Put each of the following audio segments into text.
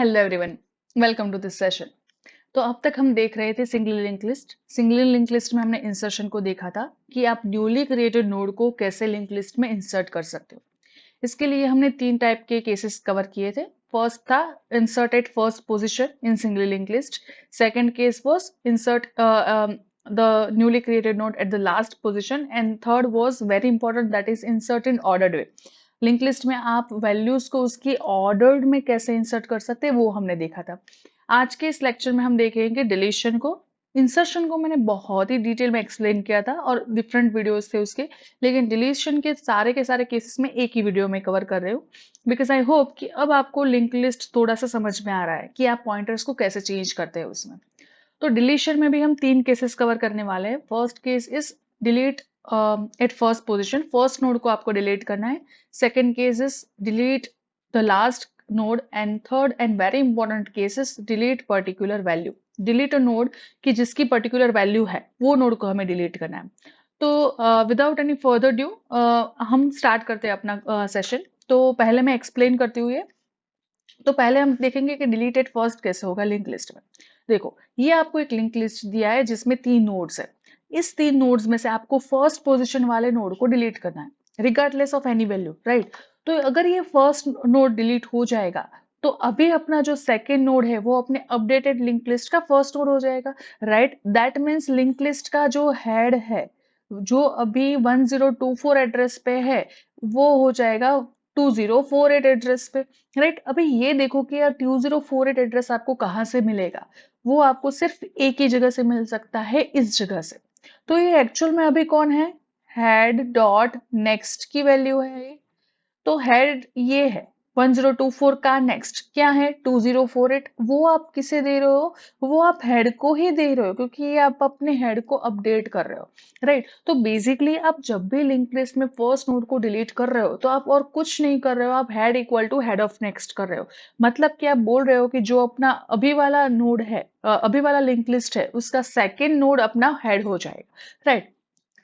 Hello everyone, welcome to this session. तो अब तक हम देख रहे थे single link list. Single link list में हमने इंसर्शन को देखा था कि आप न्यूली क्रिएटेड नोड को कैसे लिंक लिस्ट में इंसर्ट कर सकते हो। इसके लिए हमने तीन टाइप के केसेस कवर किए थे। फर्स्ट था insert at first position in single link list. Second case was insert the newly created node at the last position, and third was very important, that is insert in ordered way. Link list में आप values को उसकी ordered में कैसे insert कर सकते हैं वो हमने देखा था। आज के इस लेक्चर में हम देखेंगे डिलीशन को। इंसर्शन को मैंने बहुत ही डिटेल में एक्सप्लेन किया था और डिफरेंट वीडियोस थे उसके, लेकिन डिलीशन के सारे केसेस में एक ही वीडियो में कवर कर रहे हो, बिकॉज आई होप कि अब आपको लिंक लिस्ट थोड़ा सा समझ में आ रहा है कि आप पॉइंटर्स को कैसे चेंज करते हैं उसमें। तो डिलीशन में भी हम तीन केसेस कवर करने वाले हैं। First case is delete at first position, first node को आपको डिलीट करना है। Second case is delete the last node, and third and very important case is delete particular value. Delete a node कि जिसकी particular value है वो node को हमें डिलीट करना है। तो विदाउट एनी फर्दर ड्यू हम स्टार्ट करते हैं अपना सेशन। तो पहले मैं एक्सप्लेन करती हूँ ये। तो पहले हम देखेंगे कि डिलीटेड फर्स्ट कैसे होगा लिंक लिस्ट में। देखो, ये आपको एक लिंक लिस्ट दिया है जिसमें तीन नोड्स है। इस तीन नोड्स में से आपको फर्स्ट पोजीशन वाले नोड को डिलीट करना है regardless of any value, right. तो अगर ये फर्स्ट नोड डिलीट हो जाएगा तो अभी अपना जो सेकेंड नोड है वो अपने अपडेटेड लिंक लिस्ट का फर्स्ट नोड हो जाएगा, right. That means link list का जो हेड है, जो अभी 1024 एड्रेस पे है, वो हो जाएगा 2048 एड्रेस पे, राइट। अभी ये देखो कि यार 2048 एड्रेस आपको कहाँ से मिलेगा। वो आपको सिर्फ एक ही जगह से मिल सकता है, इस जगह से। तो ये एक्चुअल में अभी कौन है, हेड डॉट नेक्स्ट की वैल्यू है ये। तो हेड ये है 1024 का, नेक्स्ट क्या है 2048। वो आप किसे दे रहे हो, वो आप हेड को ही दे रहे हो, क्योंकि ये आप अपने हेड को अपडेट कर रहे हो, राइट। तो बेसिकली आप जब भी लिंक लिस्ट में फर्स्ट नोड को डिलीट कर रहे हो तो आप और कुछ नहीं कर रहे हो, आप head equal to head of next कर रहे हो। मतलब कि आप बोल रहे हो कि जो अपना अभी वाला नोड है, अभी वाला लिंक लिस्ट है, उसका सेकेंड नोड अपना हेड हो जाएगा, राइट।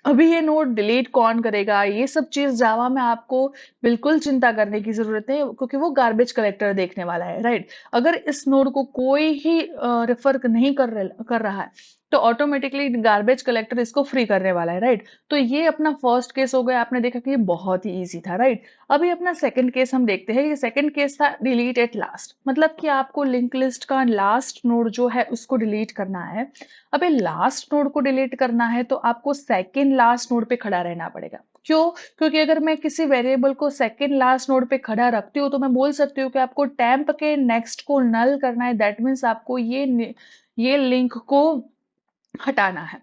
अभी ये नोड डिलीट कौन करेगा, ये सब चीज जावा में आपको बिल्कुल चिंता करने की जरूरत है, क्योंकि वो गार्बेज कलेक्टर देखने वाला है, राइट। अगर इस नोड को कोई ही रेफर नहीं कर रहा है तो ऑटोमेटिकली गार्बेज कलेक्टर इसको फ्री करने वाला है, राइट। तो ये अपना फर्स्ट केस हो गया। आपने देखा कि ये बहुत ही इजी था, राइट। अभी अपना सेकंड केस हम देखते हैं। ये सेकंड केस था डिलीट एट लास्ट, मतलब कि आपको लिंक लिस्ट का लास्ट नोड जो है उसको डिलीट करना है। अबे लास्ट नोड को डिलीट करना है तो आपको सेकेंड लास्ट नोड पे खड़ा रहना पड़ेगा। क्यों? क्योंकि अगर मैं किसी वेरिएबल को सेकेंड लास्ट नोड पे खड़ा रखती हूँ तो मैं बोल सकती हूँ कि आपको टेम्प के नेक्स्ट को नल करना है। दैट मीन्स आपको ये लिंक को हटाना है,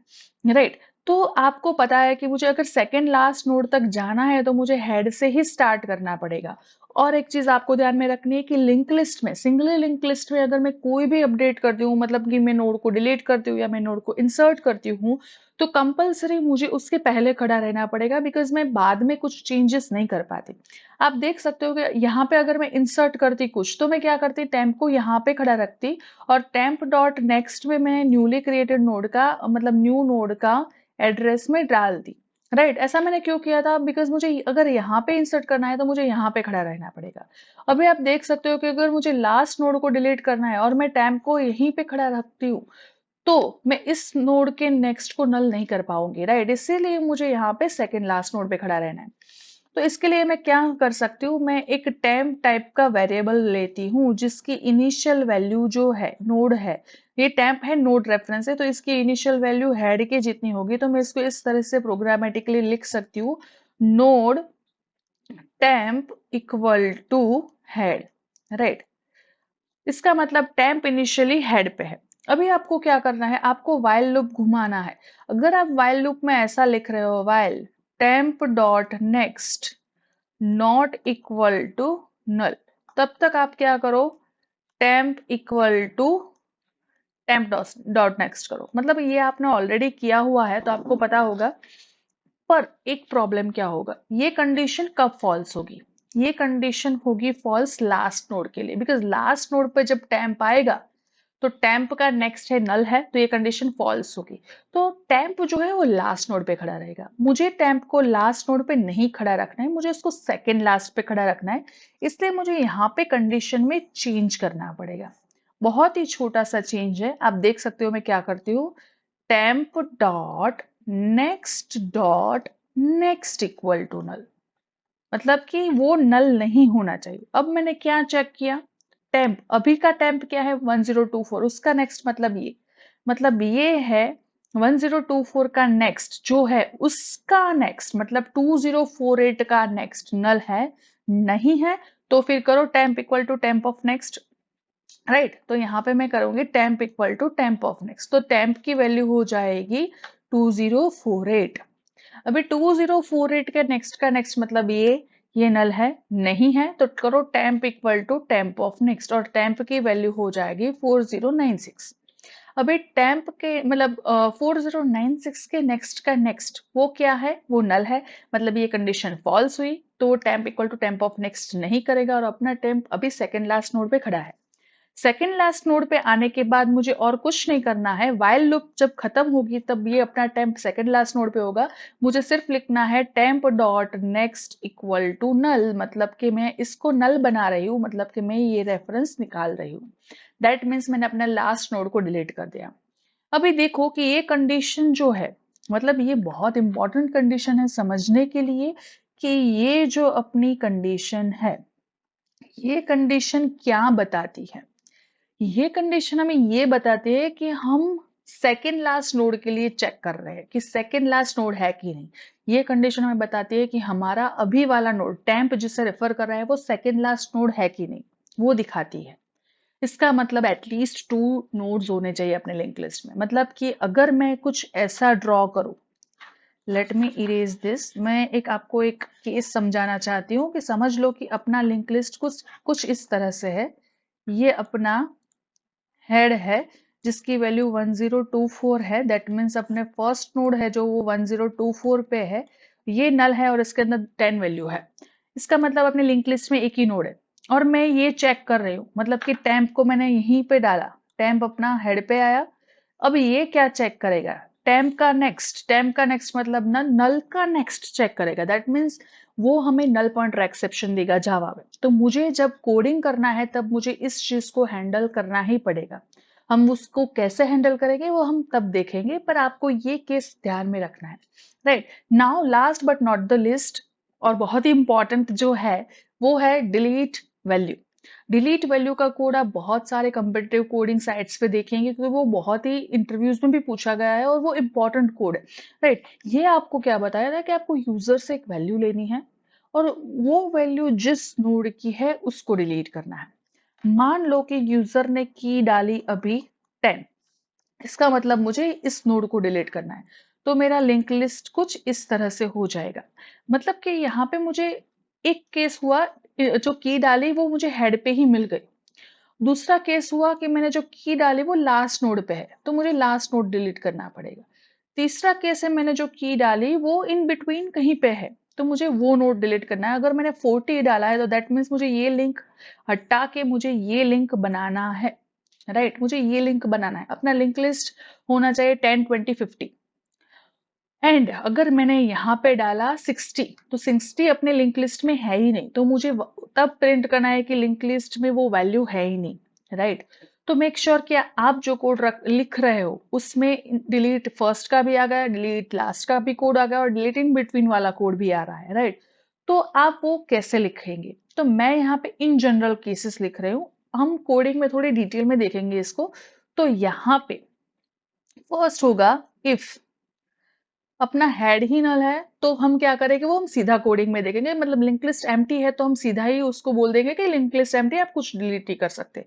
राइट। तो आपको पता है कि मुझे अगर सेकेंड लास्ट नोड तक जाना है तो मुझे हेड से ही स्टार्ट करना पड़ेगा। और एक चीज आपको ध्यान में रखनी है कि लिंक लिस्ट में, सिंगल लिंक लिस्ट में अगर मैं कोई भी अपडेट करती हूँ, मतलब कि मैं नोड को डिलीट करती हूँ या मैं नोड को इंसर्ट करती हूँ, तो कंपलसरी मुझे उसके पहले खड़ा रहना पड़ेगा, बिकॉज मैं बाद में कुछ चेंजेस नहीं कर पाती। आप देख सकते हो कि यहाँ पे अगर मैं इंसर्ट करती कुछ तो मैं क्या करती, टेम्प को यहाँ पे खड़ा रखती और टेम्प डॉट नेक्स्ट में मैं न्यूली क्रिएटेड नोड का, मतलब न्यू नोड का एड्रेस में डाल दी, राइट। ऐसा मैंने क्यों किया था, बिकॉज मुझे अगर यहाँ पे इंसर्ट करना है तो मुझे यहाँ पे खड़ा रहना पड़ेगा। अभी आप देख सकते हो कि अगर मुझे लास्ट नोड को डिलीट करना है और मैं टेम्प को यहीं पे खड़ा रखती हूँ तो मैं इस नोड के नेक्स्ट को नल नहीं कर पाऊंगी, राइट। इसीलिए मुझे यहाँ पे सेकेंड लास्ट नोड पे खड़ा रहना है। तो इसके लिए मैं क्या कर सकती हूँ, मैं एक टेम्प टाइप का वेरिएबल लेती हूँ जिसकी इनिशियल वैल्यू जो है नोड है, ये टेम्प है, नोड रेफरेंस है, तो इसकी इनिशियल वैल्यू हेड के जितनी होगी। तो मैं इसको इस तरह से प्रोग्रामेटिकली लिख सकती हूँ, node temp equal to head, right. इसका मतलब टेम्प इनिशियली हेड पे है। अभी आपको क्या करना है, आपको वाइल लूप घुमाना है। अगर आप वाइल लूप में ऐसा लिख रहे हो, while temp dot next not equal to null, तब तक आप क्या करो, temp equal to temp dot next करो। मतलब ये आपने ऑलरेडी किया हुआ है तो आपको पता होगा। पर एक प्रॉब्लम क्या होगा, ये कंडीशन कब फॉल्स होगी, ये कंडीशन होगी फॉल्स लास्ट नोड के लिए, बिकॉज लास्ट नोड पे जब टेम्प आएगा तो टेम्प का नेक्स्ट है नल है, तो ये कंडीशन फॉल्स होगी। तो टेम्प जो है वो लास्ट नोड पे खड़ा रहेगा। मुझे टेम्प को लास्ट नोड पे नहीं खड़ा रखना है, मुझे उसको सेकेंड लास्ट पे खड़ा रखना है, इसलिए मुझे यहाँ पे कंडीशन में चेंज करना पड़ेगा। बहुत ही छोटा सा चेंज है, आप देख सकते हो मैं क्या करती हूँ, temp dot next equal to null, मतलब कि वो नल नहीं होना चाहिए। अब मैंने क्या चेक किया, टेम्प अभी का टेम्प क्या है 1024, उसका नेक्स्ट मतलब ये है 1024 का नेक्स्ट जो है उसका नेक्स्ट मतलब 2048 का नेक्स्ट नल है नहीं है, तो फिर करो temp equal to temp of next, right. तो यहाँ पे मैं करूंगी temp equal to temp of next, तो टेम्प की वैल्यू हो जाएगी 2048। अभी 2048 के नेक्स्ट का नेक्स्ट मतलब ये नल है नहीं है, तो करो temp equal to temp of next, और टेम्प की वैल्यू हो जाएगी 4096। अभी टेम्प के मतलब 4096 के नेक्स्ट का नेक्स्ट वो क्या है, वो नल है, मतलब ये कंडीशन फॉल्स हुई, तो temp equal to temp of next नहीं करेगा और अपना टेम्प अभी सेकेंड लास्ट नोड पे खड़ा है। सेकेंड लास्ट नोड पे आने के बाद मुझे और कुछ नहीं करना है, वाइल लूप जब खत्म होगी तब ये अपना टेम्प सेकेंड लास्ट नोड पे होगा, मुझे सिर्फ लिखना है temp dot next equal to null, मतलब कि मैं इसको नल बना रही हूँ, मतलब कि मैं ये रेफरेंस निकाल रही हूँ। दैट मीन्स मैंने अपना लास्ट नोड को डिलीट कर दिया। अभी देखो कि ये कंडीशन जो है, मतलब ये बहुत इंपॉर्टेंट कंडीशन है समझने के लिए कि ये जो अपनी कंडीशन है, ये कंडीशन क्या बताती है। ये कंडीशन हमें ये बताती है कि हम सेकेंड लास्ट नोड के लिए चेक कर रहे हैं कि सेकेंड लास्ट नोड है कि नहीं। ये कंडीशन हमें बताती है कि हमारा अभी वाला नोड टेम्प जिसे रेफर कर रहा है वो सेकेंड लास्ट नोड है कि नहीं, वो दिखाती है। इसका मतलब एटलीस्ट 2 नोड्स होने चाहिए अपने लिंक लिस्ट में। मतलब कि अगर मैं कुछ ऐसा ड्रॉ करूं, लेट मी इरेज दिस, मैं आपको एक केस समझाना चाहती हूँ कि समझ लो कि अपना लिंक लिस्ट कुछ इस तरह से है। ये अपना हेड है जिसकी वैल्यू 1024 है, दैट मीन्स अपने फर्स्ट नोड है जो वो 1024 पे है, ये नल है और इसके अंदर 10 वैल्यू है। इसका मतलब अपने लिंक लिस्ट में एक ही नोड है और मैं ये चेक कर रही हूँ, मतलब कि टेम्प को मैंने यहीं पे डाला, टेम्प अपना हेड पे आया। अब ये क्या चेक करेगा, टेम्प का नेक्स्ट मतलब नल का नेक्स्ट चेक करेगा, दैट मीन्स वो हमें नल पॉइंटर एक्सेप्शन देगा जावा में। तो मुझे जब कोडिंग करना है तब मुझे इस चीज को हैंडल करना ही पड़ेगा। हम उसको कैसे हैंडल करेंगे वो हम तब देखेंगे, पर आपको ये केस ध्यान में रखना है, right. Now last but not the list, और बहुत ही इंपॉर्टेंट जो है वो है डिलीट वैल्यू। डिलीट वैल्यू का कोड आप बहुत सारे कंपिटिटिव कोडिंग साइट्स पे देखेंगे क्योंकि वो बहुत ही इंटरव्यूज में भी पूछा गया है और वो इंपॉर्टेंट कोड है, राइट। ये आपको क्या बताया था कि आपको यूजर से एक वैल्यू लेनी है और वो वैल्यू जिस नोड की है उसको डिलीट करना है। मान लो कि यूजर ने की डाली अभी 10, इसका मतलब मुझे इस नोड को डिलीट करना है, तो मेरा लिंक लिस्ट कुछ इस तरह से हो जाएगा। मतलब कि यहाँ पे मुझे एक केस हुआ, जो की डाली वो मुझे हेड पे ही मिल गई। दूसरा केस हुआ कि मैंने जो की डाली वो लास्ट नोड पे है, तो मुझे लास्ट नोड डिलीट करना पड़ेगा। तीसरा केस है मैंने जो की डाली वो इन बिटवीन कहीं पे है, तो मुझे वो नोड डिलीट करना है। अगर मैंने 40 डाला है तो दैट मीन्स मुझे ये लिंक हटा के मुझे ये लिंक बनाना है, राइट। मुझे ये लिंक बनाना है, अपना लिंक लिस्ट होना चाहिए 10 20 50। एंड अगर मैंने यहाँ पे डाला 60, तो 60 अपने लिंक लिस्ट में है ही नहीं, तो मुझे तब प्रिंट करना है कि लिंक लिस्ट में वो वैल्यू है ही नहीं, राइट। तो मेक श्योर कि आप जो कोड लिख रहे हो उसमें डिलीट फर्स्ट का भी आ गया, डिलीट लास्ट का भी कोड आ गया और डिलीट इन बिटवीन वाला कोड भी आ रहा है, राइट। तो आप वो कैसे लिखेंगे, तो मैं यहाँ पे इन जनरल केसेस लिख रही हूँ, हम कोडिंग में थोड़ी डिटेल में देखेंगे इसको। तो यहाँ पे फर्स्ट होगा इफ अपना हेड ही नल है, तो हम क्या करेंगे वो हम सीधा कोडिंग में देखेंगे, मतलब लिंक लिस्ट एम्प्टी है तो हम सीधा ही उसको बोल देंगे कि लिंक लिस्ट एम्प्टी, आप कुछ डिलीट नहीं कर सकते।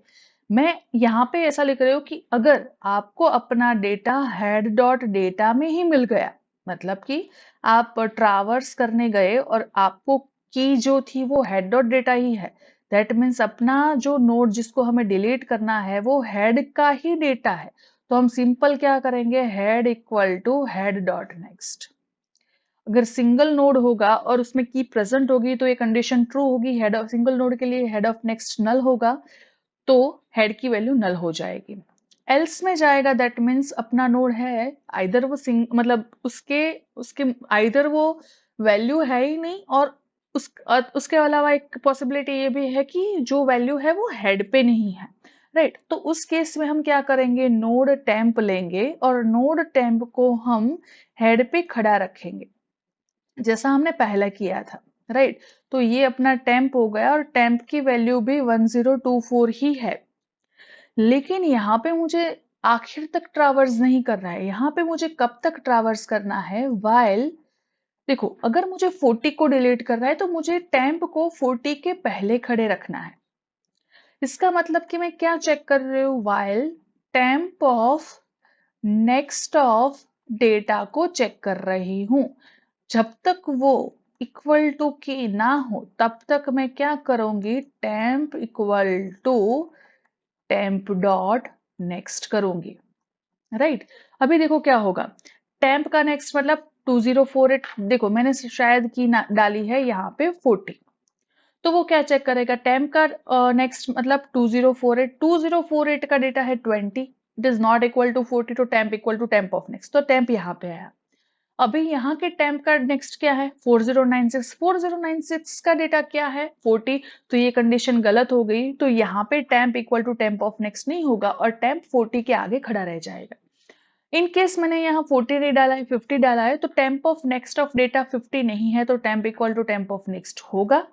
मैं यहाँ पे ऐसा लिख रही हूँ कि अगर आपको अपना डेटा हेड डॉट डेटा में ही मिल गया, मतलब कि आप ट्रावर्स करने गए और आपको की जो थी वो हेड डॉट डेटा ही है, दैट मीन्स अपना जो नोड जिसको हमें डिलीट करना है वो हेड का ही डेटा है, तो हम सिंपल क्या करेंगे, head equal to head dot next. अगर सिंगल नोड होगा और उसमें की प्रेजेंट होगी तो ये कंडीशन ट्रू होगी, हेड ऑफ सिंगल नोड के लिए हेड ऑफ नेक्स्ट नल होगा, तो हेड की वैल्यू नल हो जाएगी। एल्स में जाएगा, दैट मीन्स अपना नोड है, आइदर वो मतलब उसके उसके आइदर वो वैल्यू है ही नहीं, और उसके अलावा एक पॉसिबिलिटी ये भी है कि जो वैल्यू है वो हेड पे नहीं है, राइट। तो उस केस में हम क्या करेंगे, नोड टेम्प लेंगे और नोड टेम्प को हम हेड पे खड़ा रखेंगे, जैसा हमने पहले किया था, राइट। तो ये अपना टेम्प हो गया, और टेम्प की वैल्यू भी 1024 ही है। लेकिन यहाँ पे मुझे आखिर तक ट्रावर्स नहीं करना है, यहाँ पे मुझे कब तक ट्रावर्स करना है, वाइल, देखो अगर मुझे 40 को डिलीट करना है तो मुझे टेम्प को 40 के पहले खड़े रखना है। इसका मतलब कि मैं क्या चेक कर रही हूँ, while temp of next of data को चेक कर रही हूँ। जब तक वो इक्वल टू की ना हो तब तक मैं क्या करूंगी, temp equal to temp dot next करूंगी, राइट। अभी देखो क्या होगा, टेम्प का नेक्स्ट मतलब 2048, देखो मैंने शायद की डाली है यहाँ पे 40, तो वो क्या चेक करेगा, टेम्प का नेक्स्ट मतलब 2048, 2048 का डेटा है 20, it is not equal to 40, तो temp equal to temp of next, तो टेम्प यहाँ पे आया। अभी यहाँ के टेम्प का नेक्स्ट क्या है, 4096, 4096 का डेटा क्या है 40, तो ये कंडीशन गलत हो गई, तो यहाँ पे temp equal to temp of next नहीं होगा और टेम्प 40 के आगे खड़ा रह जाएगा। इन केस मैंने यहाँ 40 नहीं डाला है, 50 डाला है, तो temp of next of data 50 नहीं है, तो temp equal to temp of next होगा।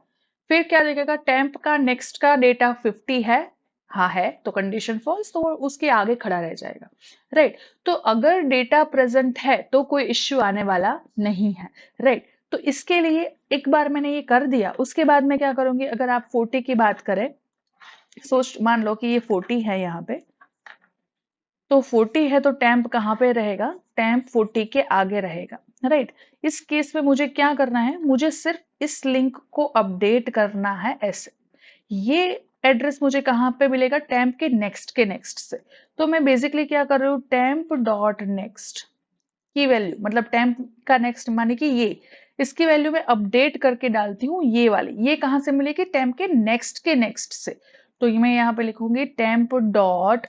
फिर क्या देखेगा, टेम्प का नेक्स्ट का डेटा 50 है, हाँ है, तो कंडीशन फॉल्स, तो वो उसके आगे खड़ा रह जाएगा, राइट। तो अगर डेटा प्रेजेंट है तो कोई इश्यू आने वाला नहीं है, राइट। तो इसके लिए एक बार मैंने ये कर दिया, उसके बाद मैं क्या करूंगी, अगर आप 40 की बात करें, सोच मान लो कि ये 40 है यहाँ पे, तो 40 है तो टेम्प कहाँ पे रहेगा, टेम्प 40 के आगे रहेगा, राइट। इस केस में मुझे क्या करना है, मुझे सिर्फ इस लिंक को अपडेट करना है ऐसे, ये एड्रेस मुझे कहाँ पे मिलेगा, टेम्प के नेक्स्ट से। तो मैं बेसिकली क्या कर रही हूँ, टेम्प डॉट नेक्स्ट की वैल्यू, मतलब टेम्प का नेक्स्ट माने कि ये, इसकी वैल्यू मैं अपडेट करके डालती हूँ, ये वाली, ये कहाँ से मिलेगी, टेम्प के नेक्स्ट से। तो मैं यहाँ पे लिखूंगी टेम्प डॉट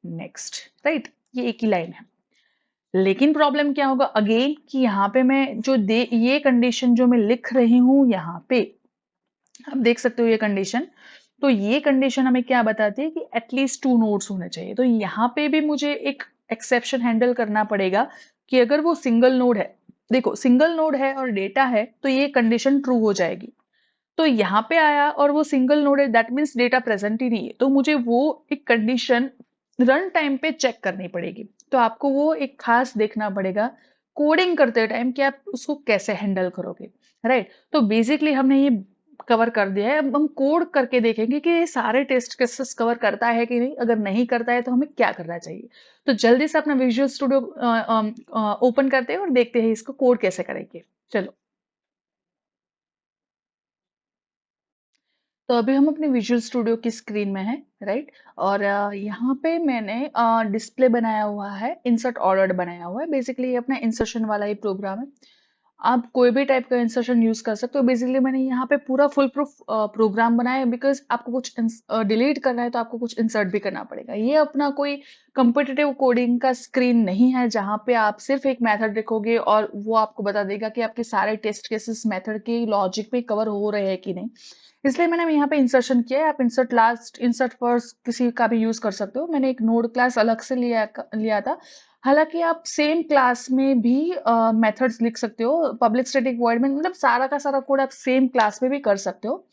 नेक्स्ट, राइट, ये एक ही लाइन है। लेकिन प्रॉब्लम क्या होगा अगेन, कि यहाँ पे मैं जो ये कंडीशन जो मैं लिख रही हूँ यहाँ पे, आप देख सकते हो ये कंडीशन, तो ये कंडीशन हमें क्या बताती है कि एटलीस्ट 2 नोड्स होने चाहिए। तो यहाँ पे भी मुझे एक एक्सेप्शन हैंडल करना पड़ेगा कि अगर वो सिंगल नोड है, देखो सिंगल नोड है और डेटा है, तो ये कंडीशन ट्रू हो जाएगी। तो यहाँ पे आया और वो सिंगल नोड है, दैट मीन्स डेटा प्रेजेंट ही नहीं है, तो मुझे वो एक कंडीशन रन टाइम पे चेक करनी पड़ेगी। तो आपको वो एक खास देखना पड़ेगा कोडिंग करते टाइम कि आप उसको कैसे हैंडल करोगे, राइट। तो बेसिकली हमने ये कवर कर दिया है, अब हम कोड करके देखेंगे कि ये सारे टेस्ट केसेस कवर करता है कि नहीं, अगर नहीं करता है तो हमें क्या करना चाहिए। तो जल्दी से अपना विजुअल स्टूडियो ओपन करते हैं और देखते हैं इसको कोड कैसे करेंगे, चलो। तो अभी हम अपने विजुअल स्टूडियो की स्क्रीन में हैं, राइट। और यहाँ पे मैंने डिस्प्ले बनाया हुआ है, इंसर्ट ऑर्डर बनाया हुआ है, बेसिकली ये अपना इंसर्शन वाला ही प्रोग्राम है। आप कोई भी टाइप का इंसर्शन यूज कर सकते हो। बेसिकली मैंने यहाँ पे पूरा फुल प्रूफ प्रोग्राम बनाया है, बिकॉज आपको कुछ डिलीट करना है तो आपको कुछ इंसर्ट भी करना पड़ेगा। ये अपना कोई कम्पिटिटिव कोडिंग का स्क्रीन नहीं है जहाँ पे आप सिर्फ एक मेथड लिखोगे और वो आपको बता देगा कि आपके सारे टेस्ट केसेस मेथड के लॉजिक में कवर हो रहे हैं कि नहीं। इसलिए मैंने यहाँ पे इंसर्शन किया है। आप इंसर्ट लास्ट, इंसर्ट फर्स्ट किसी का भी यूज कर सकते हो। मैंने एक नोड क्लास अलग से लिया था। हालांकि आप सेम क्लास में भी मेथड्स लिख सकते हो, पब्लिक स्टैटिक वॉइड में, मतलब सारा का सारा कोड आप सेम क्लास में भी कर सकते हो।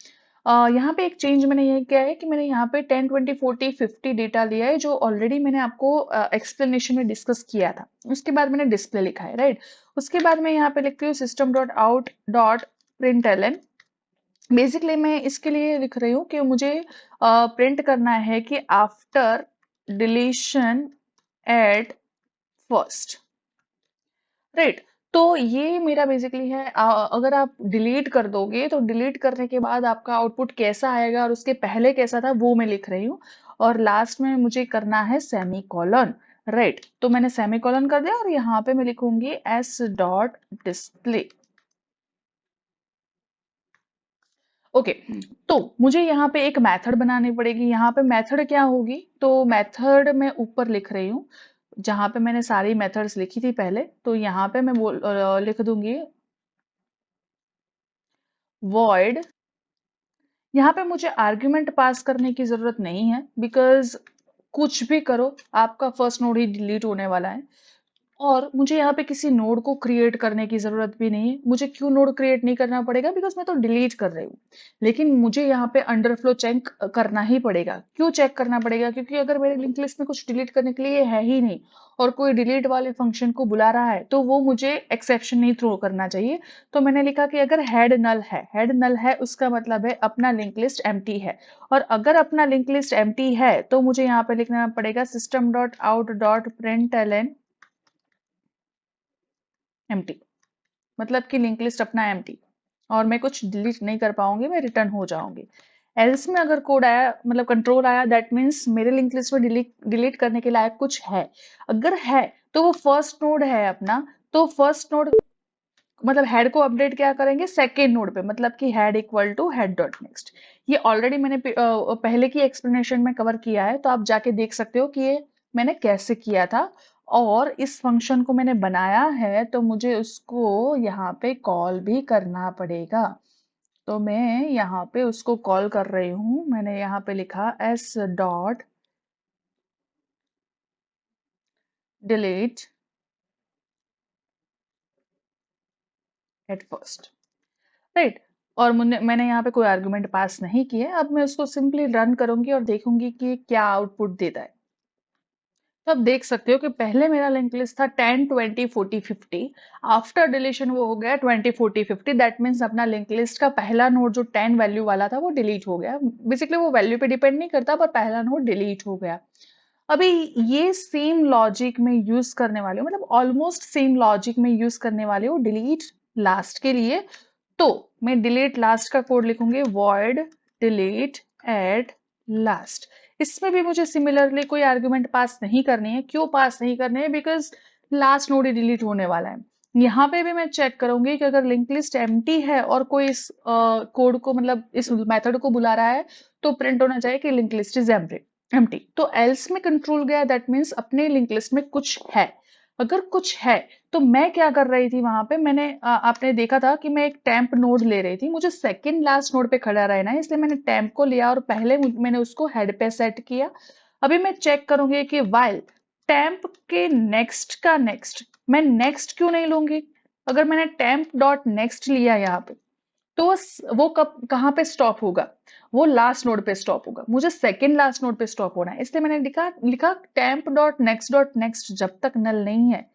यहाँ पे एक चेंज मैंने ये किया है कि मैंने यहाँ पे 10, 20, 40, 50 डेटा लिया है, जो ऑलरेडी मैंने आपको एक्सप्लेनेशन में डिस्कस किया था। उसके बाद मैंने डिस्प्ले लिखा है, राइट। उसके बाद मैं यहाँ पे लिखती हूँ system dot out dot println. Basically मैं इसके लिए लिख रही हूँ कि मुझे प्रिंट करना है कि after deletion at first, right. तो ये मेरा बेसिकली है। अगर आप डिलीट कर दोगे तो डिलीट करने के बाद आपका आउटपुट कैसा आएगा और उसके पहले कैसा था वो मैं लिख रही हूँ। और लास्ट में मुझे करना है सेमी कॉलन, राइट। तो मैंने सेमी कॉलन कर दिया और यहाँ पे मैं लिखूंगी एस डॉट डिस्प्ले। ओके, तो मुझे यहाँ पे एक मेथड बनानी पड़ेगी। यहाँ पे मेथड क्या होगी, तो मेथड मैं ऊपर लिख रही हूँ, जहाँ पे मैंने सारी मेथड्स लिखी थी पहले, तो यहाँ पे मैं लिख दूंगी void। यहाँ पे मुझे आर्ग्यूमेंट पास करने की जरूरत नहीं है, बिकॉज कुछ भी करो आपका फर्स्ट नोड ही डिलीट होने वाला है। और मुझे यहाँ पे किसी नोड को क्रिएट करने की जरूरत भी नहीं है। मुझे क्यों नोड क्रिएट नहीं करना पड़ेगा, बिकॉज मैं तो डिलीट कर रही हूँ। लेकिन मुझे यहाँ पे अंडरफ्लो चेक करना ही पड़ेगा। क्यों चेक करना पड़ेगा, क्योंकि अगर मेरे लिंक लिस्ट में कुछ डिलीट करने के लिए है ही नहीं और कोई डिलीट वाले फंक्शन को बुला रहा है, तो वो मुझे एक्सेप्शन नहीं थ्रो करना चाहिए। तो मैंने लिखा कि अगर हेड नल है उसका मतलब है अपना लिंक लिस्ट एम्प्टी है। और अगर अपना लिंक लिस्ट एम्प्टी है तो मुझे यहाँ पे लिखना पड़ेगा system dot out dot println empty, मतलब कि लिंक लिस्ट अपना एम्प्टी, और मैं कुछ डिलीट नहीं कर पाऊंगी, मैं रिटर्न हो जाऊंगी। एल्स में अगर कोड आया, मतलब कंट्रोल आया, दैट मीन्स मेरे लिंक लिस्ट में डिलीट करने के लायक कुछ है। अगर है तो वो फर्स्ट नोड है अपना, तो फर्स्ट नोड मतलब हेड को अपडेट क्या करेंगे, सेकेंड नोड पे, मतलब कि head equal to head dot next. ये ऑलरेडी मैंने पहले की एक्सप्लेनेशन में कवर किया है, तो आप जाके देख सकते हो कि ये मैंने कैसे किया था। और इस फंक्शन को मैंने बनाया है तो मुझे उसको यहाँ पे कॉल भी करना पड़ेगा। तो मैं यहाँ पे उसको कॉल कर रही हूँ। मैंने यहाँ पे लिखा S dot delete at first, right. और मैंने यहाँ पे कोई आर्गुमेंट पास नहीं किए। अब मैं उसको सिंपली रन करूंगी और देखूंगी कि क्या आउटपुट देता है। तो आप देख सकते हो कि पहले मेरा लिंक लिस्ट था 10 20 40 50। आफ्टर डिलीशन वो हो गया 20 40 50। दैट मीन्स अपना लिंक लिस्ट का पहला नोड जो 10 वैल्यू वाला था वो डिलीट हो गया। बेसिकली वो वैल्यू पे डिपेंड नहीं करता, पर पहला नोड डिलीट हो गया। अभी ये सेम लॉजिक में यूज करने वाले हो, मतलब ऑलमोस्ट सेम लॉजिक में यूज करने वाले हो डिलीट लास्ट के लिए। तो मैं डिलीट लास्ट का कोड लिखूंगी void delete at last। इसमें भी मुझे सिमिलरली कोई आर्गुमेंट पास नहीं करनी है। क्यों पास नहीं करनी है, because last node he delete होने वाला है। यहाँ पे भी मैं चेक करूंगी कि अगर लिंक लिस्ट एम्प्टी है और कोई इस कोड को, मतलब इस मेथड को बुला रहा है, तो प्रिंट होना चाहिए कि लिंक लिस्ट इज एम्प्टी। तो एल्स में कंट्रोल गया, दैट मीन्स अपने लिंक लिस्ट में कुछ है। अगर कुछ है तो मैं क्या कर रही थी वहां पे, मैंने आपने देखा था कि मैं एक टेम्प नोड ले रही थी। मुझे सेकंड लास्ट नोड पे खड़ा रहना है, इसलिए मैंने टेम्प को लिया और पहले मैंने उसको हेड पे सेट किया। अभी मैं चेक करूंगी कि वाइल टेम्प के नेक्स्ट का नेक्स्ट, मैं नेक्स्ट क्यों नहीं लूंगी। अगर मैंने टेम्प डॉट नेक्स्ट लिया यहाँ पे, तो वो कब कहाँ पे स्टॉप होगा, वो लास्ट नोड पे स्टॉप होगा। मुझे सेकंड लास्ट नोड पे स्टॉप होना है, इसलिए मैंने लिखा लिखा टेम्प डॉट नेक्स्ट जब तक नल नहीं है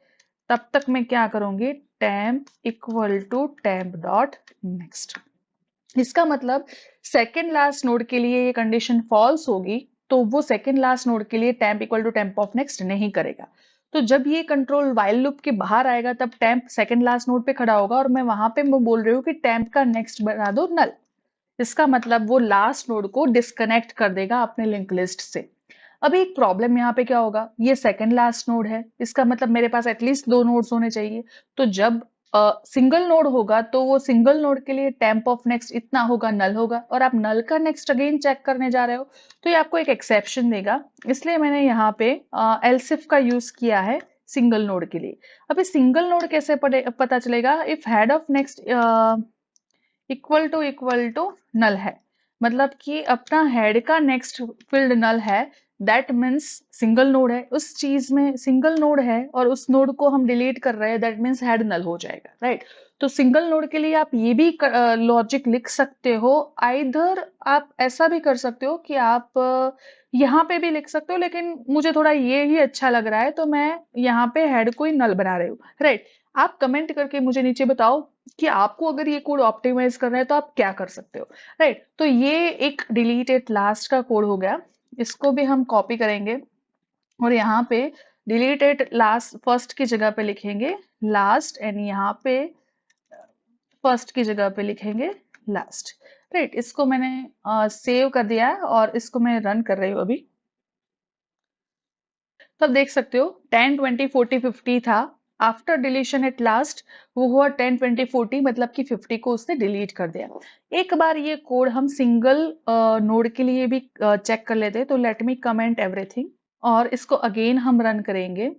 तब तक मैं क्या करूंगी, temp equal to temp dot next. इसका मतलब सेकेंड लास्ट नोड के लिए ये कंडीशन फॉल्स होगी, तो वो सेकेंड लास्ट नोड के लिए temp equal to temp of next नहीं करेगा। तो जब ये कंट्रोल वाइल लूप के बाहर आएगा तब टेम्प सेकेंड लास्ट नोड पे खड़ा होगा, और मैं वहां पे मैं बोल रही हूँ कि टेम्प का नेक्स्ट बना दो नल। इसका मतलब वो लास्ट नोड को डिस्कनेक्ट कर देगा अपने लिंक लिस्ट से। अभी एक प्रॉब्लम यहाँ पे क्या होगा, ये सेकंड लास्ट नोड है, इसका मतलब मेरे पास एटलीस्ट दो नोड्स होने चाहिए। तो जब सिंगल नोड होगा तो वो सिंगल नोड के लिए टेम्प ऑफ नेक्स्ट इतना होगा, नल होगा, और आप नल का नेक्स्ट अगेन चेक करने जा रहे हो तो ये आपको एक एक्सेप्शन देगा। इसलिए मैंने यहाँ पे एलसिफ का यूज किया है सिंगल नोड के लिए। अभी सिंगल नोड कैसे पता चलेगा, if head of next equal to null है, मतलब कि अपना हेड का नेक्स्ट फील्ड नल है, दैट मीन्स सिंगल नोड है। उस चीज में सिंगल नोड है और उस नोड को हम डिलीट कर रहे हैं, दैट मीन्स हेड नल हो जाएगा, राइट। तो सिंगल नोड के लिए आप ये भी लॉजिक लिख सकते हो। आइदर आप ऐसा भी कर सकते हो कि आप यहाँ पे भी लिख सकते हो, लेकिन मुझे थोड़ा ये ही अच्छा लग रहा है, तो मैं यहाँ पे हेड को ही नल बना रही हूँ, राइट। आप कमेंट करके मुझे नीचे बताओ कि आपको अगर ये कोड ऑप्टिमाइज करना है तो आप क्या कर सकते हो, राइट। तो ये एक डिलीट एट लास्ट का कोड हो गया। इसको भी हम कॉपी करेंगे और यहाँ पे डिलीट एट लास्ट फर्स्ट की जगह पे लिखेंगे लास्ट, एंड यहाँ पे फर्स्ट की जगह पे लिखेंगे लास्ट, राइट। इसको मैंने सेव कर दिया है और इसको मैं रन कर रही हूँ अभी। तो आप देख सकते हो 10 20 40 50 था, आफ्टर डिलीशन एट लास्ट वो हुआ 10 20 40, मतलब कि 50 को उसने डिलीट कर दिया। एक बार ये कोड हम सिंगल नोड के लिए भी चेक कर लेते हैं, तो लेट मी कमेंट एवरीथिंग और इसको अगेन हम रन करेंगे।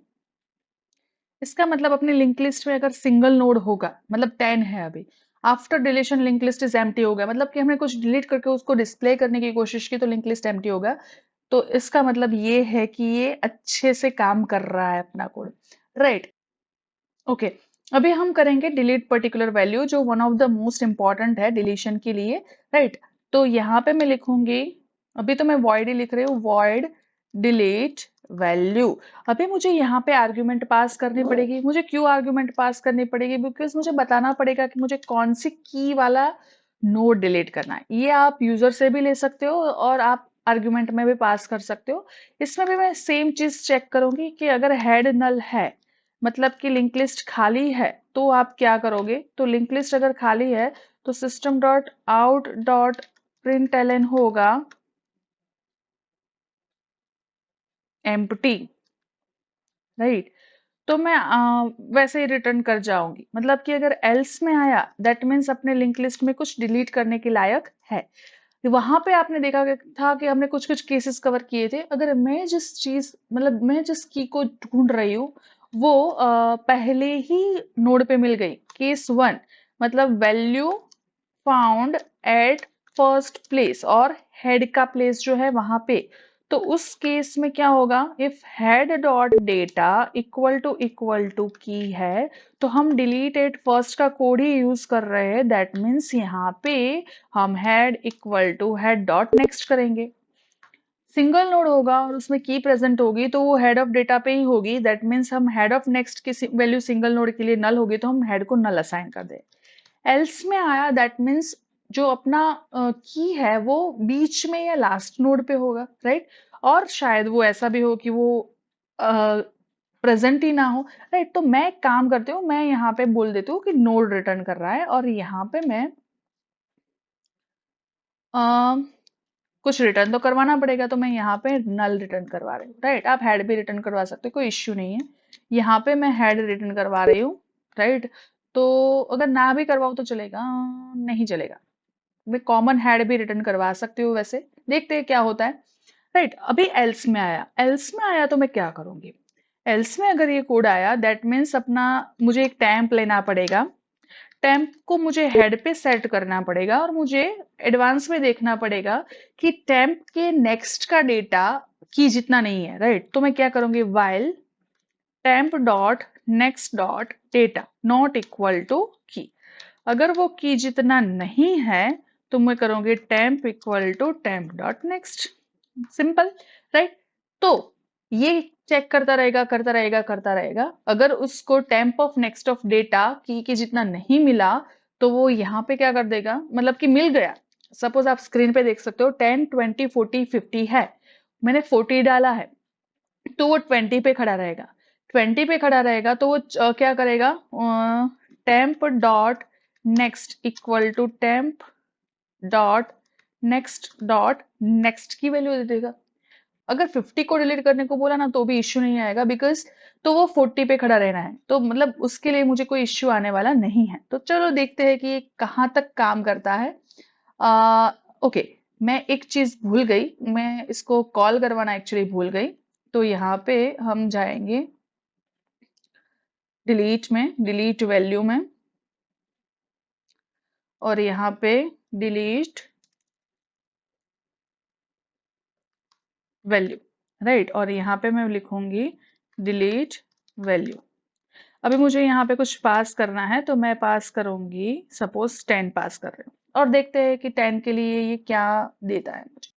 इसका मतलब अपने लिंक लिस्ट में अगर सिंगल नोड होगा, मतलब 10 है अभी, after deletion link list is empty हो गया, मतलब कि हमने कुछ डिलीट करके उसको डिस्प्ले करने की कोशिश की तो लिंक लिस्ट एम्प्टी होगा। तो इसका मतलब ये है कि ये अच्छे से काम कर रहा है अपना कोड, राइट। ओके, अभी हम करेंगे डिलीट पर्टिकुलर वैल्यू, जो one of the most important है डिलीशन के लिए, राइट। तो यहाँ पे मैं लिखूंगी, अभी तो मैं void ही लिख रही हूँ, void delete वैल्यू। अभी मुझे यहाँ पे आर्ग्यूमेंट पास करनी पड़ेगी। मुझे क्यों आर्ग्यूमेंट पास करनी पड़ेगी? बिकॉज मुझे बताना पड़ेगा कि मुझे कौन सी की वाला नोड डिलीट करना है। ये आप यूजर से भी ले सकते हो और आप आर्ग्यूमेंट में भी पास कर सकते हो। इसमें भी मैं सेम चीज चेक करूंगी कि अगर हेड नल है, मतलब कि लिंक लिस्ट खाली है, तो आप क्या करोगे? तो लिंक लिस्ट अगर खाली है तो system dot out dot println होगा एम्प्टी, राइट। तो मैं वैसे ही रिटर्न कर जाऊंगी, मतलब कि अगर एल्स में आया दैट मीन्स अपने लिंक लिस्ट में कुछ डिलीट करने के लायक है। वहां पे आपने देखा था कि हमने कुछ कुछ केसेस कवर किए थे। अगर मैं जिस चीज, मतलब मैं जिस की को ढूंढ रही हूँ वो पहले ही नोड पे मिल गई, केस 1, मतलब value found at first place और हेड का प्लेस जो है वहां पे, तो उस केस में क्या होगा? If head dot data equal to key है, तो हम डिलीट एट फर्स्ट का कोड ही यूज कर रहे हैं। दैट मीन्स यहाँ पे हम head equal to head dot next करेंगे। सिंगल नोड होगा और उसमें की प्रेजेंट होगी तो वो हेड ऑफ डेटा पे ही होगी। दैट मीन्स हम हेड ऑफ नेक्स्ट की वैल्यू सिंगल नोड के लिए नल होगी तो हम हेड को नल असाइन कर दे। एल्स में आया दैट मीन्स जो अपना की है वो बीच में या लास्ट नोड पे होगा, राइट। और शायद वो ऐसा भी हो कि वो प्रेजेंट ही ना हो, राइट। तो मैं एक काम करती हूँ, मैं यहाँ पे बोल देती हूँ कि नोड रिटर्न कर रहा है और यहाँ पे मैं अ, कुछ रिटर्न तो करवाना पड़ेगा, तो मैं यहाँ पे नल रिटर्न करवा रही हूँ, राइट। आप हेड भी रिटर्न करवा सकते हो, कोई इश्यू नहीं है। यहाँ पे मैं हेड रिटर्न करवा रही हूँ, राइट। तो अगर ना भी करवाओ तो चलेगा? नहीं चलेगा। मैं कॉमन हेड भी रिटर्न करवा सकती हूँ, वैसे देखते हैं क्या होता है, राइट। अभी एल्स में आया, एल्स में आया तो मैं क्या करूंगी? एल्स में अगर ये कोड आया दैट मीन्स अपना मुझे एक टैम्प लेना पड़ेगा। टेम्प को मुझे हेड पे सेट करना पड़ेगा और मुझे एडवांस में देखना पड़ेगा कि टेम्प के नेक्स्ट का डेटा की जितना नहीं है, राइट। तो मैं क्या करूंगी? While temp dot next dot data not equal to key. अगर वो की जितना नहीं है तो मैं करूंगी temp equal to temp dot next. Simple, right. तो ये चेक करता रहेगा करता रहेगा करता रहेगा। अगर उसको temp of next of data की के जितना नहीं मिला तो वो यहाँ पे क्या कर देगा, मतलब कि मिल गया। सपोज आप स्क्रीन पे देख सकते हो 10 20 40 50 है, मैंने 40 डाला है तो वो 20 पे खड़ा रहेगा। 20 पे खड़ा रहेगा तो वो क्या करेगा? Temp dot next equal to temp dot next की वैल्यू दे देगा। अगर 50 को डिलीट करने को बोला ना तो भी इश्यू नहीं आएगा, बिकॉज तो वो 40 पे खड़ा रहना है, तो मतलब उसके लिए मुझे कोई इश्यू आने वाला नहीं है। तो चलो देखते हैं कि ये कहाँ तक काम करता है। आ, ओके, मैं एक चीज भूल गई, मैं इसको कॉल करवाना एक्चुअली भूल गई। तो यहाँ पे हम जाएंगे डिलीट में, डिलीट वैल्यू में, और यहाँ पे डिलीट वैल्यू, राइट। और यहाँ पे मैं लिखूंगी डिलीट वैल्यू। अभी मुझे यहाँ पे कुछ पास करना है तो मैं पास करूंगी, सपोज 10 पास कर रही हूँ और देखते हैं कि 10 के लिए ये क्या देता है मुझे।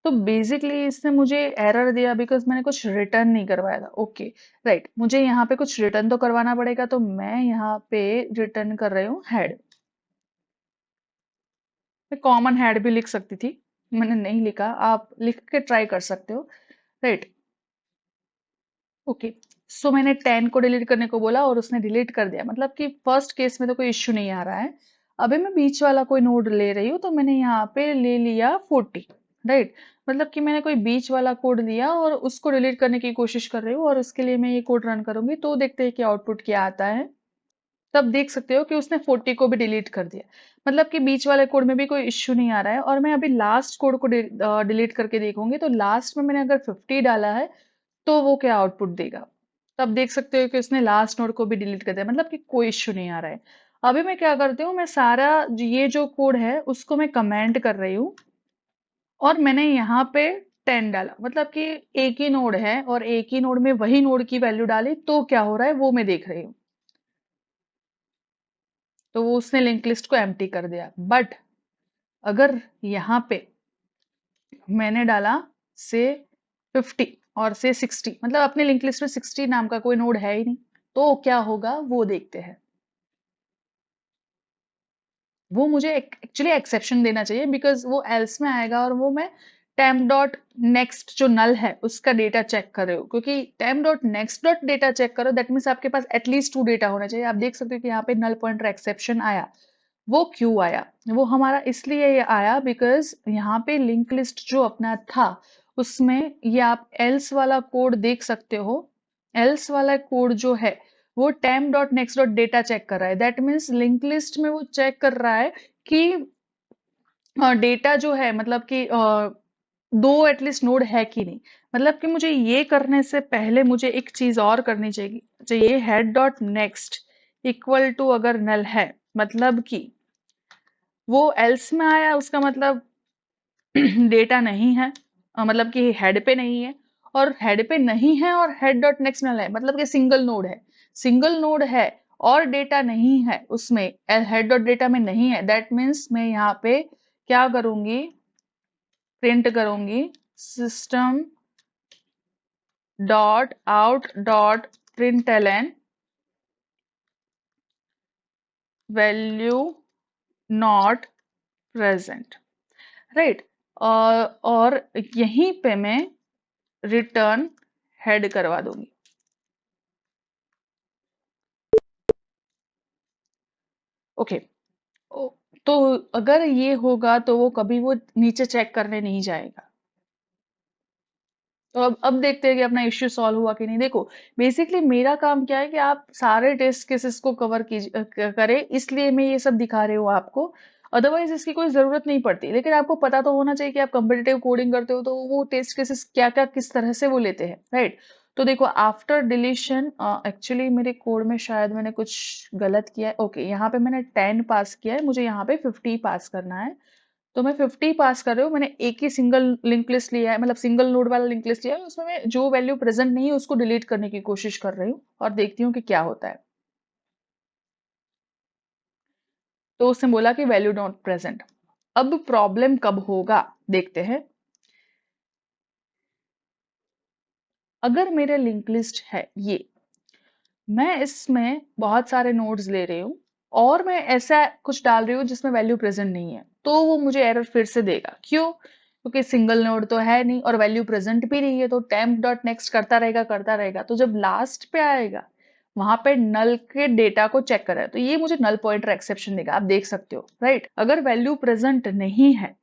तो बेसिकली इसने मुझे एरर दिया बिकॉज मैंने कुछ रिटर्न नहीं करवाया था। Okay, right. मुझे यहाँ पे कुछ रिटर्न तो करवाना पड़ेगा, तो मैं यहाँ पे रिटर्न कर रही हूँ हेड। मैं कॉमन हेड भी लिख सकती थी, मैंने नहीं लिखा, आप लिख के ट्राई कर सकते हो, राइट। ओके, सो मैंने 10 को डिलीट करने को बोला और उसने डिलीट कर दिया, मतलब कि फर्स्ट केस में तो कोई इश्यू नहीं आ रहा है। अभी मैं बीच वाला कोई नोड ले रही हूँ तो मैंने यहाँ पे ले लिया 40, राइट। मतलब कि मैंने कोई बीच वाला कोड लिया और उसको डिलीट करने की कोशिश कर रही हूँ और उसके लिए मैं ये कोड रन करूंगी, तो देखते हैं कि आउटपुट क्या आता है। तब देख सकते हो कि उसने 40 को भी डिलीट कर दिया। मतलब कि बीच वाले कोड में भी कोई इश्यू नहीं आ रहा है। और मैं अभी लास्ट कोड को डिलीट करके देखूंगी, तो लास्ट में मैंने अगर 50 डाला है तो वो क्या आउटपुट देगा। तब देख सकते हो कि उसने लास्ट नोड को भी डिलीट कर दिया, मतलब कि कोई इश्यू नहीं आ रहा है। अभी मैं क्या करती हूँ, मैं सारा ये जो कोड है उसको मैं कमेंट कर रही हूँ और मैंने यहाँ पे 10 डाला। मतलब कि एक ही नोड है और एक ही नोड में वही नोड की वैल्यू डाली, तो क्या हो रहा है वो मैं देख रही हूँ। तो वो उसने लिंक लिस्ट को एम्प्टी कर दिया। बट अगर यहाँ पे मैंने डाला से 50 और से 60, मतलब अपने लिंक लिस्ट में 60 नाम का कोई नोड है ही नहीं, तो क्या होगा वो देखते हैं। वो मुझे एक्चुअली एक्सेप्शन देना चाहिए, बिकॉज वो एल्स में आएगा और वो मैं टेम्प डॉट नेक्स्ट जो नल है उसका डेटा चेक कर रहे हो, क्योंकि temp dot next dot data check करो, दैट मीन्स आपके पास एटलीस्ट 2 डेटा होना चाहिए। आप देख सकते हो कि यहाँ पे नल पॉइंटर एक्सेप्शन आया। वो क्यों आया? वो हमारा इसलिए ये आया बिकॉज यहाँ पे लिंक लिस्ट जो अपना था उसमें, ये आप एल्स वाला कोड देख सकते हो। एल्स वाला कोड जो है वो temp dot next dot data check कर रहा है। दैट मीन्स लिंक लिस्ट में वो चेक कर रहा है कि डेटा जो है, मतलब कि दो एटलीस्ट नोड है कि नहीं। मतलब कि मुझे ये करने से पहले मुझे एक चीज और करनी चाहिए चाहिए head dot next equal to अगर नल है, मतलब कि वो एल्स में आया, उसका मतलब डेटा नहीं है, मतलब कि हेड पे नहीं है। और हेड पे नहीं है और हेड डॉट नेक्स्ट नल है, मतलब कि सिंगल नोड है। सिंगल नोड है और डेटा नहीं है उसमें, हेड डॉट डेटा में नहीं है। दैट मीन्स मैं यहाँ पे क्या करूंगी, प्रिंट करूंगी system dot out dot println value not present. Right. और यहीं पे मैं रिटर्न हेड करवा दूंगी। ओके। तो अगर ये होगा तो वो कभी वो नीचे चेक करने नहीं जाएगा। तो अब देखते हैं कि अपना इश्यू सॉल्व हुआ कि नहीं। देखो, बेसिकली मेरा काम क्या है कि आप सारे टेस्ट केसेस को कवर कीजिए, करें, इसलिए मैं ये सब दिखा रही हूँ आपको। अदरवाइज इसकी कोई जरूरत नहीं पड़ती। लेकिन आपको पता तो होना चाहिए कि आप कम्पिटिटिव कोडिंग करते हो तो वो टेस्ट केसेस क्या क्या किस तरह से वो लेते हैं, राइट। तो देखो, आफ्टर डिलीशन, एक्चुअली मेरे कोड में शायद मैंने कुछ गलत किया है। ओके, यहाँ पे मैंने 10 पास किया है, मुझे यहाँ पे 50 पास करना है। तो मैं 50 पास कर रही हूँ। मैंने एक ही सिंगल लिंक लिस्ट लिया है, मतलब सिंगल नोड वाला लिंक लिस्ट लिया है, उसमें मैं जो वैल्यू प्रेजेंट नहीं है उसको डिलीट करने की कोशिश कर रही हूँ और देखती हूँ कि क्या होता है। तो उसने बोला कि वैल्यू नॉट प्रेजेंट। अब प्रॉब्लम कब होगा देखते हैं। अगर मेरे लिंक लिस्ट है ये, मैं इसमें बहुत सारे नोड्स ले रही हूँ और मैं ऐसा कुछ डाल रही हूँ जिसमें वैल्यू प्रेजेंट नहीं है, तो वो मुझे एरर फिर से देगा। क्यों? क्योंकि सिंगल नोड तो है नहीं और वैल्यू प्रेजेंट भी नहीं है, तो टेम्प डॉट नेक्स्ट करता रहेगा। तो जब लास्ट पे आएगा वहां पे नल के डेटा को चेक करें, तो ये मुझे नल पॉइंटर एक्सेप्शन देगा। आप देख सकते हो, राइट। अगर वैल्यू प्रेजेंट नहीं है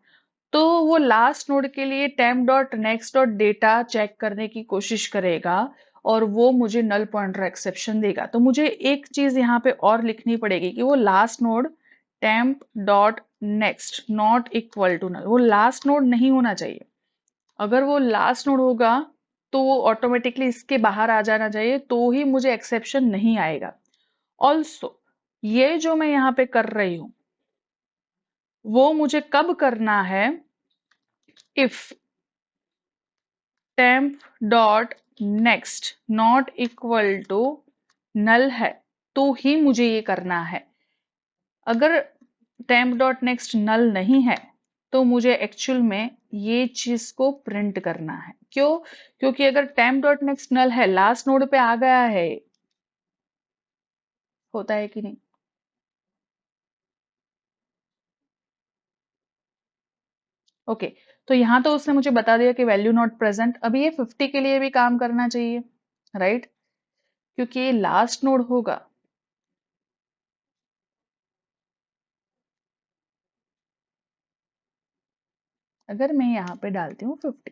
तो वो लास्ट नोड के लिए temp dot next dot data check करने की कोशिश करेगा और वो मुझे नल पॉइंटर एक्सेप्शन देगा। तो मुझे एक चीज यहाँ पे और लिखनी पड़ेगी कि वो last node temp dot next not equal to null, वो लास्ट नोड नहीं होना चाहिए। अगर वो लास्ट नोड होगा तो वो ऑटोमेटिकली इसके बाहर आ जाना चाहिए, तो ही मुझे एक्सेप्शन नहीं आएगा। ऑल्सो ये जो मैं यहाँ पे कर रही हूँ वो मुझे कब करना है, if temp dot next not equal to null है, तो ही मुझे ये करना है। अगर temp डॉट नेक्स्ट नल नहीं है तो मुझे एक्चुअल में ये चीज को प्रिंट करना है। क्यों? क्योंकि अगर temp डॉट नेक्स्ट नल है, लास्ट नोड पे आ गया है, होता है कि नहीं। ओके। तो यहाँ तो उसने मुझे बता दिया कि वैल्यू नॉट प्रेजेंट। अभी ये 50 के लिए भी काम करना चाहिए, राइट, क्योंकि ये लास्ट नोड होगा। अगर मैं यहाँ पे डालती हूँ 50,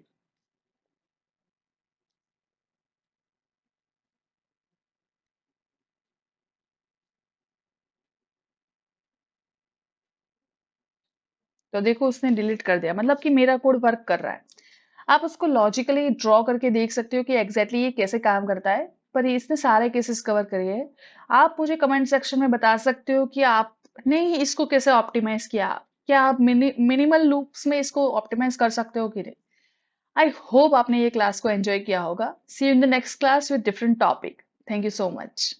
तो देखो उसने डिलीट कर दिया, मतलब कि मेरा कोड वर्क कर रहा है। आप उसको लॉजिकली ड्रॉ करके देख सकते हो कि एग्जैक्टली ये कैसे काम करता है, पर ये इसने सारे केसेस कवर करे हैं। आप मुझे कमेंट सेक्शन में बता सकते हो कि आपने इसको कैसे ऑप्टिमाइज किया, क्या आप मिनिमल लूप्स में इसको ऑप्टिमाइज कर सकते हो कि नहीं। आई होप आपने ये क्लास को एंजॉय किया होगा। See you in the next class with different topic. Thank you so much.